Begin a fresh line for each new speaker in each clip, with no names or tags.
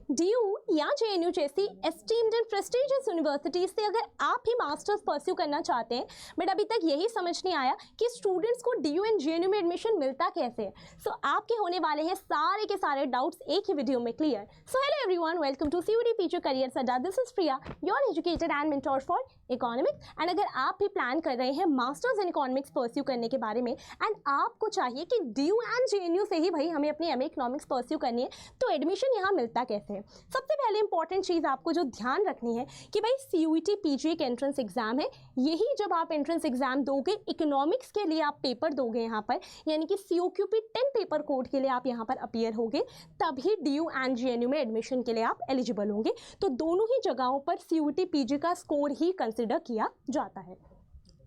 DU या JNU जैसी esteemed and prestigious universities से अगर आप ही मास्टर्स परस्यू करना चाहते हैं बट अभी तक यही समझ नहीं आया कि स्टूडेंट्स को DU एंड JNU में एडमिशन मिलता कैसे है, सो आपके होने वाले हैं सारे के सारे डाउट्स एक ही वीडियो में clear. So hello everyone, welcome to CUET PG career Adda. This is Priya, your educated and mentor for economics. And अगर आप भी प्लान कर रहे हैं मास्टर्स इन इकोनॉमिक्स परस्यू करने के बारे में एंड आपको चाहिए कि DU एंड JNU से ही भाई हमें अपनी MA इकोनॉमिक्स परस्यू करनी है, तो एडमिशन यहाँ मिलता कैसे है। सबसे पहले इंपॉर्टेंट चीज़ आपको जो ध्यान रखनी है कि भाई CUET PG एक एंट्रेंस एग्जाम है। यही जब आप एंट्रेंस एग्जाम दोगे इकोनॉमिक्स के लिए आप पेपर दोगे यहाँ पर, यानी कि COQP 10 पेपर कोड के लिए आप यहाँ पर अपीयर होगे, तभी DU एंड JNU में एडमिशन के लिए आप एलिजिबल होंगे। तो दोनों ही जगहों पर CUET PG का स्कोर ही कंसिडर किया जाता है।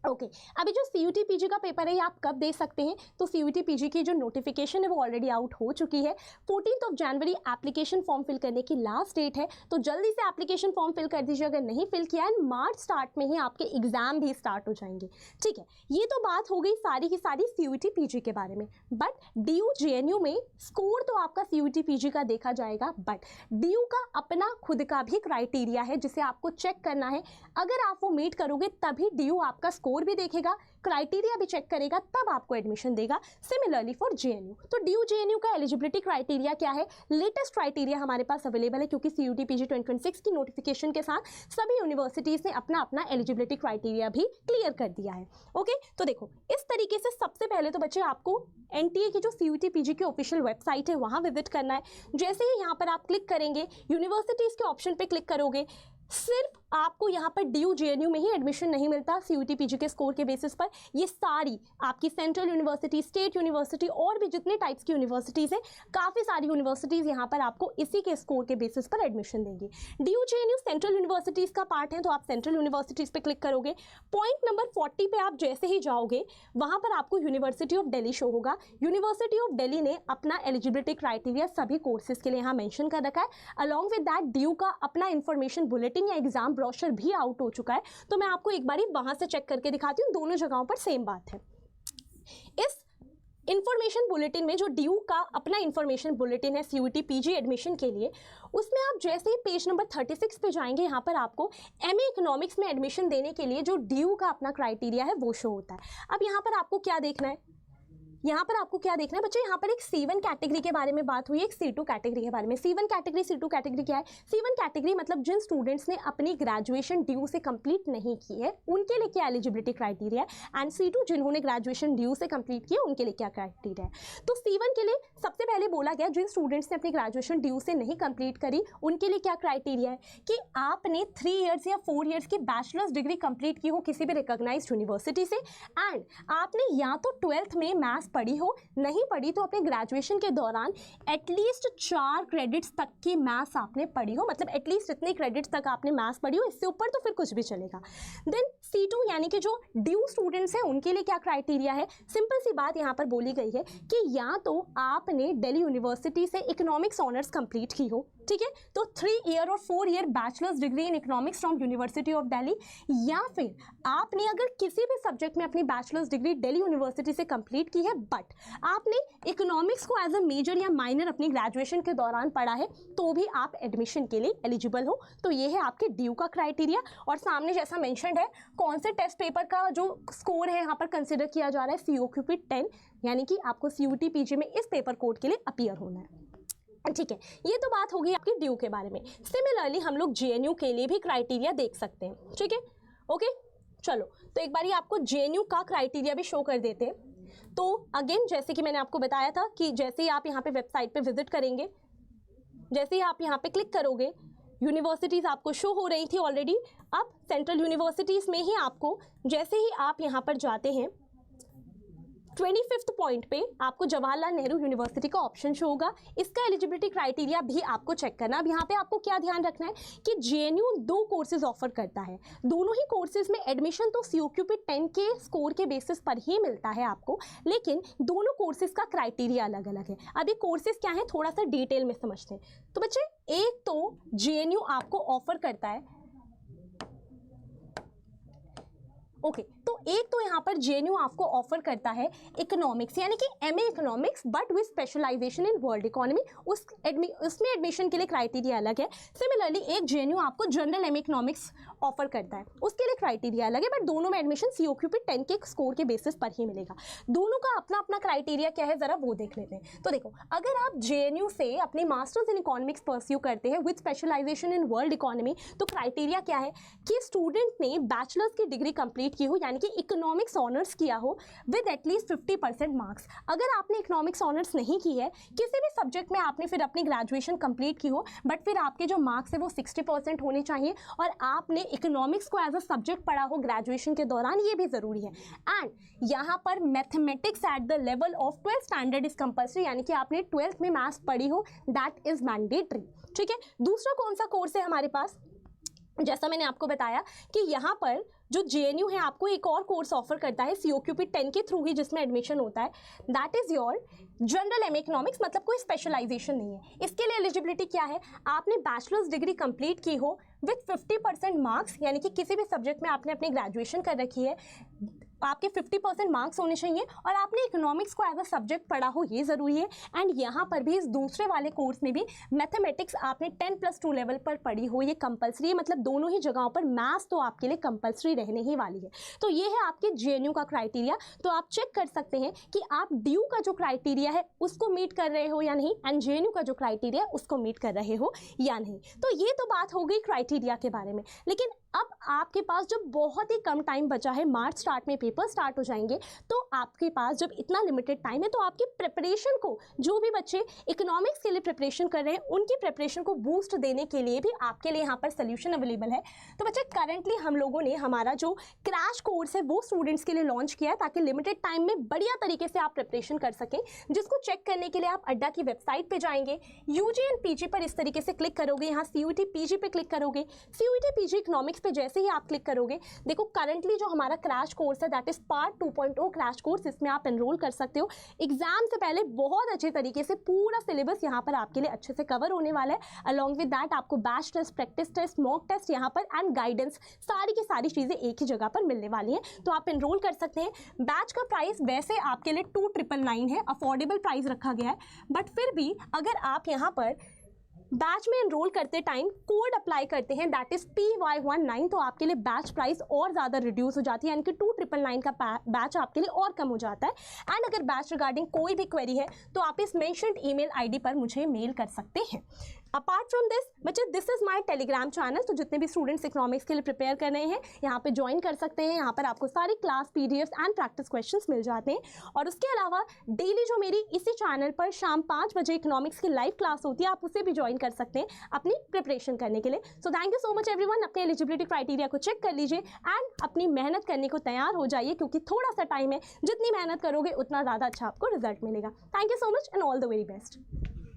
ओके, अभी जो CUET PG का पेपर है ये आप कब दे सकते हैं, तो CUET PG की जो नोटिफिकेशन है वो ऑलरेडी आउट हो चुकी है। 14 जनवरी एप्लीकेशन फॉर्म फिल करने की लास्ट डेट है, तो जल्दी से एप्लीकेशन फॉर्म फिल कर दीजिए अगर नहीं फिल किया है। मार्च स्टार्ट में ही आपके एग्जाम भी स्टार्ट हो जाएंगे। ठीक है, ये तो बात हो गई सारी की सारी CUET PG के बारे में। बट DU JNU में स्कोर तो आपका CUET PG का देखा जाएगा, बट DU का अपना खुद का भी क्राइटेरिया है जिसे आपको चेक करना है। अगर आप वो मीट करोगे तभी DU आपका स्कोर भी देखेगा, क्राइटेरिया भी चेक करेगा, तब आपको एडमिशन देगा। सिमिलरली फॉर JNU, तो DU JNU का एलिजिबिलिटी क्राइटेरिया क्या है? लेटेस्ट क्राइटेरिया हमारे पास अवेलेबल है क्योंकि CUET PG 2026 की नोटिफिकेशन के साथ सभी यूनिवर्सिटीज ने अपना अपना एलिजिबिलिटी क्राइटेरिया भी क्लियर कर दिया है। ओके, तो देखो इस तरीके से सबसे पहले तो बच्चे आपको NTA की जो CUET PG की ऑफिशियल वेबसाइट है वहां विजिट करना है। जैसे ही यहाँ पर आप क्लिक करेंगे, यूनिवर्सिटीज के ऑप्शन पे क्लिक करोगे, सिर्फ आपको यहाँ पर DU JNU में ही एडमिशन नहीं मिलता CUET PG के स्कोर के बेसिस पर। ये सारी आपकी सेंट्रल यूनिवर्सिटी, स्टेट यूनिवर्सिटी और भी जितने टाइप्स की यूनिवर्सिटीज़ हैं, काफ़ी सारी यूनिवर्सिटीज़ यहाँ पर आपको इसी के स्कोर के बेसिस पर एडमिशन देंगी। DU JNU सेंट्रल यूनिवर्सिटीज़ का पार्ट है, तो आप सेंट्रल यूनिवर्सिटीज़ पे क्लिक करोगे। पॉइंट नंबर 40 पे आप जैसे ही जाओगे वहाँ पर आपको यूनिवर्सिटी ऑफ दिल्ली शो होगा। यूनिवर्सिटी ऑफ दिल्ली ने अपना एलिजिबिलिटी क्राइटेरिया सभी कोर्सेज के लिए यहाँ मेंशन कर रखा है। अलॉन्ग विद दैट DU का अपना इंफॉर्मेशन बुलेटिन या एग्जाम ब्रोशर भी आउट हो चुका है, तो मैं आपको एक बारी वहां से चेक करके दिखाती हूँ। दोनों जगहों पर सेम बात है। इस इंफॉर्मेशन बुलेटिन में जो DU का अपना इंफॉर्मेशन बुलेटिन है CUET PG एडमिशन के लिए, उसमें आप जैसे ही पेज नंबर 36 पे जाएंगे, यहाँ पर आपको MA इकोनॉमिक्स में एडमिशन देने के लिए जो DU का अपना क्राइटेरिया है वो शो होता है। अब यहाँ पर आपको क्या देखना है, यहाँ पर आपको क्या देखना है बच्चे, यहाँ पर एक C1 कैटेगरी के बारे में बात हुई है, एक C2 कैटेगरी के बारे में। C1 कैटेगरी, C2 कैटेगरी क्या है? C1 कैटेगरी मतलब जिन स्टूडेंट्स ने अपनी ग्रेजुएशन DU से कंप्लीट नहीं की है उनके लिए क्या एलिजिबिलिटी क्राइटेरिया है, एंड C2 जिन्होंने ग्रेजुएशन DU से कंप्लीट की है उनके लिए क्या क्राइटेरिया है। तो C1 के लिए सबसे पहले बोला गया जिन स्टूडेंट्स ने अपनी ग्रेजुएशन DU से नहीं कंप्लीट करी उनके लिए क्या क्राइटेरिया है कि आपने 3 ईयर्स या 4 ईयर्स की बैचलर्स डिग्री कंप्लीट की हो किसी भी रिकॉग्नाइज्ड यूनिवर्सिटी से, एंड आपने या तो 12th में मैथ्स पढ़ी हो, नहीं पढ़ी तो अपने ग्रेजुएशन के दौरान एटलीस्ट 4 क्रेडिट्स तक की मैथ्स आपने पढ़ी हो, मतलब एटलीस्ट इतने क्रेडिट्स तक आपने मैथ्स पढ़ी हो, इससे ऊपर तो फिर कुछ भी चलेगा। देन C2 यानी कि जो DU स्टूडेंट्स हैं उनके लिए क्या क्राइटेरिया है? सिंपल सी बात यहाँ पर बोली गई है कि या तो आपने दिल्ली यूनिवर्सिटी से इकोनॉमिक्स ऑनर्स कंप्लीट की हो, ठीक है, तो 3 ईयर और 4 year bachelors degree in economics from university of Delhi, या फिर आपने अगर किसी भी सब्जेक्ट में अपनी बैचलर्स डिग्री दिल्ली यूनिवर्सिटी से कंप्लीट की है बट आपने इकोनॉमिक्स को एज अ मेजर या माइनर अपनी ग्रेजुएशन के दौरान पढ़ा है, तो भी आप एडमिशन के लिए एलिजिबल हो। तो ये है आपके DU का क्राइटेरिया। और सामने जैसा मेंशन्ड है कौन से टेस्ट पेपर का जो स्कोर है यहाँ पर कंसिडर किया जा रहा है, COQP 10, यानी कि आपको CUET PG में इस पेपर कोड के लिए अपीयर होना है। ठीक है, ये तो बात होगी आपकी DU के बारे में। सिमिलरली हम लोग JNU के लिए भी क्राइटेरिया देख सकते हैं, ठीक है। ओके, चलो तो एक बारी आपको JNU का क्राइटेरिया भी शो कर देते हैं। तो अगेन जैसे कि मैंने आपको बताया था कि जैसे ही आप यहाँ पे वेबसाइट पे विजिट करेंगे, जैसे ही आप यहाँ पे क्लिक करोगे, यूनिवर्सिटीज़ आपको शो हो रही थी ऑलरेडी। अब सेंट्रल यूनिवर्सिटीज़ में ही आपको जैसे ही आप यहाँ पर जाते हैं 25th पॉइंट पे आपको जवाहरलाल नेहरू यूनिवर्सिटी का ऑप्शन शो होगा। इसका एलिजिबिलिटी क्राइटेरिया भी आपको चेक करना। अब यहाँ पे आपको क्या ध्यान रखना है कि JNU 2 कोर्सेज ऑफर करता है। दोनों ही कोर्सेज में एडमिशन तो COQP 10 के स्कोर के बेसिस पर ही मिलता है आपको, लेकिन दोनों कोर्सेज का क्राइटेरिया अलग अलग है। अभी कोर्सेज क्या है थोड़ा सा डिटेल में समझते हैं। तो बच्चे एक तो JNU आपको ऑफर करता है, ओके, तो एक तो यहाँ पर JNU आपको ऑफर करता है इकोनॉमिक्स यानी कि MA economics but with specialization in world economy, उसमें एडमिशन के लिए क्राइटेरिया अलग है। सिमिलरली एक JNU आपको जनरल MA इकोनॉमिक्स ऑफर करता है, उसके लिए क्राइटेरिया अलग है, बट दोनों में एडमिशन COQP 10 के स्कोर के बेसिस पर ही मिलेगा। दोनों का अपना अपना क्राइटेरिया क्या है ज़रा वो देख लेते हैं। तो देखो, अगर आप JNU से अपनी मास्टर्स इन इकोनॉमिक्स परस्यू करते हैं with specialization in world economy, तो क्राइटेरिया क्या है कि स्टूडेंट ने बैचलर्स की डिग्री कंप्लीट की हो यानी कि इकोनॉमिक्स ऑनर्स किया हो विद एटलीस्ट 50% मार्क्स। अगर आपने इकोनॉमिक्स ऑनर्स नहीं की है, किसी भी सब्जेक्ट में आपने फिर अपनी ग्रेजुएशन कंप्लीट की हो, बट फिर आपके जो मार्क्स है वो 60% होने चाहिए और आपने इकोनॉमिक्स को एज अ सब्जेक्ट पढ़ा हो ग्रेजुएशन के दौरान, ये भी ज़रूरी है। एंड यहाँ पर mathematics at the level of 12th standard is compulsory, यानी कि आपने 12th में मैथ्स पढ़ी हो, दैट इज मैंडेटरी। ठीक है, दूसरा कौन सा कोर्स है हमारे पास, जैसा मैंने आपको बताया कि यहाँ पर जो JNU है आपको एक और कोर्स ऑफर करता है COQP 10 के थ्रू ही जिसमें एडमिशन होता है, that is your general MA economics, मतलब कोई स्पेशलाइजेशन नहीं है। इसके लिए एलिजिबिलिटी क्या है, आपने बैचलर्स डिग्री कंप्लीट की हो विथ 50% मार्क्स, यानी कि किसी भी सब्जेक्ट में आपने अपनी ग्रेजुएशन कर रखी है, आपके 50% मार्क्स होने चाहिए और आपने इकोनॉमिक्स को एज अ सब्जेक्ट पढ़ा हो, ये ज़रूरी है। एंड यहाँ पर भी इस दूसरे वाले कोर्स में भी मैथमेटिक्स आपने 10+2 लेवल पर पढ़ी हो, ये कंपलसरी है, मतलब दोनों ही जगहों पर मैथ्स तो आपके लिए कंपलसरी रहने ही वाली है। तो ये है आपके JNU का क्राइटेरिया। तो आप चेक कर सकते हैं कि आप DU का जो क्राइटेरिया है उसको मीट कर रहे हो या नहीं, एंड JNU का जो क्राइटेरिया है उसको मीट कर रहे हो या नहीं। तो ये तो बात हो गई क्राइटेरिया के बारे में। लेकिन अब आपके पास जब बहुत ही कम टाइम बचा है, मार्च स्टार्ट में पेपर स्टार्ट हो जाएंगे, तो आपके पास जब इतना लिमिटेड टाइम है तो आपकी प्रिपरेशन को, जो भी बच्चे इकोनॉमिक्स के लिए प्रिपरेशन कर रहे हैं उनकी प्रिपरेशन को बूस्ट देने के लिए भी आपके लिए यहाँ पर सोल्यूशन अवेलेबल है। तो बच्चे करंटली हम लोगों ने हमारा जो क्रैश कोर्स है वो स्टूडेंट्स के लिए लॉन्च किया है ताकि लिमिटेड टाइम में बढ़िया तरीके से आप प्रिपरेशन कर सकें, जिसको चेक करने के लिए आप अड्डा की वेबसाइट पर जाएंगे, UG एंड PG पर इस तरीके से क्लिक करोगे, यहाँ CUET PG पे क्लिक करोगे, CUET PG इकोनॉमिक्स पे जैसे ही आप क्लिक करोगे, देखो करंटली जो हमारा क्रैश कोर्स है that is part 2.0 crash course, इसमें आप एनरोल कर सकते हो। एग्जाम से पहले बहुत अच्छे तरीके से पूरा सिलेबस यहाँ पर आपके लिए अच्छे से कवर होने वाला है। अलॉन्ग विद दैट आपको batch test, practice test, mock test यहाँ पर एंड गाइडेंस, सारी की सारी चीज़ें एक ही जगह पर मिलने वाली हैं, तो आप एनरोल कर सकते हैं। बैच का प्राइस वैसे आपके लिए 2999 है, अफोर्डेबल प्राइस रखा गया है, बट फिर भी अगर आप यहाँ पर बैच में एनरोल करते टाइम कोड अप्लाई करते हैं दैट इज PY19, तो आपके लिए बैच प्राइस और ज़्यादा रिड्यूस हो जाती है, यानी कि 2999 का बैच आपके लिए और कम हो जाता है। एंड अगर बैच रिगार्डिंग कोई भी क्वेरी है तो आप इस मेंशन्ड ईमेल ID पर मुझे मेल कर सकते हैं। अपार्ट फ्रॉम दिस बच्चे, this is my Telegram channel, तो जितने भी स्टूडेंट्स इकोनॉमिक्स के लिए प्रिपेयर कर रहे हैं यहाँ पे ज्वाइन कर सकते हैं। यहाँ पर आपको सारी class PDFs and practice questions मिल जाते हैं। और उसके अलावा डेली जो मेरी इसी चैनल पर शाम 5 बजे इकोनॉमिक्स की लाइव क्लास होती है, आप उसे भी ज्वाइन कर सकते हैं अपनी प्रिपरेशन करने के लिए। So thank you so much everyone. अपने एलिजिबिलिटी क्राइटेरिया को चेक कर लीजिए एंड अपनी मेहनत करने को तैयार हो जाइए, क्योंकि थोड़ा सा टाइम है, जितनी मेहनत करोगे उतना ज़्यादा अच्छा आपको रिजल्ट मिलेगा। Thank you so much and all the very best.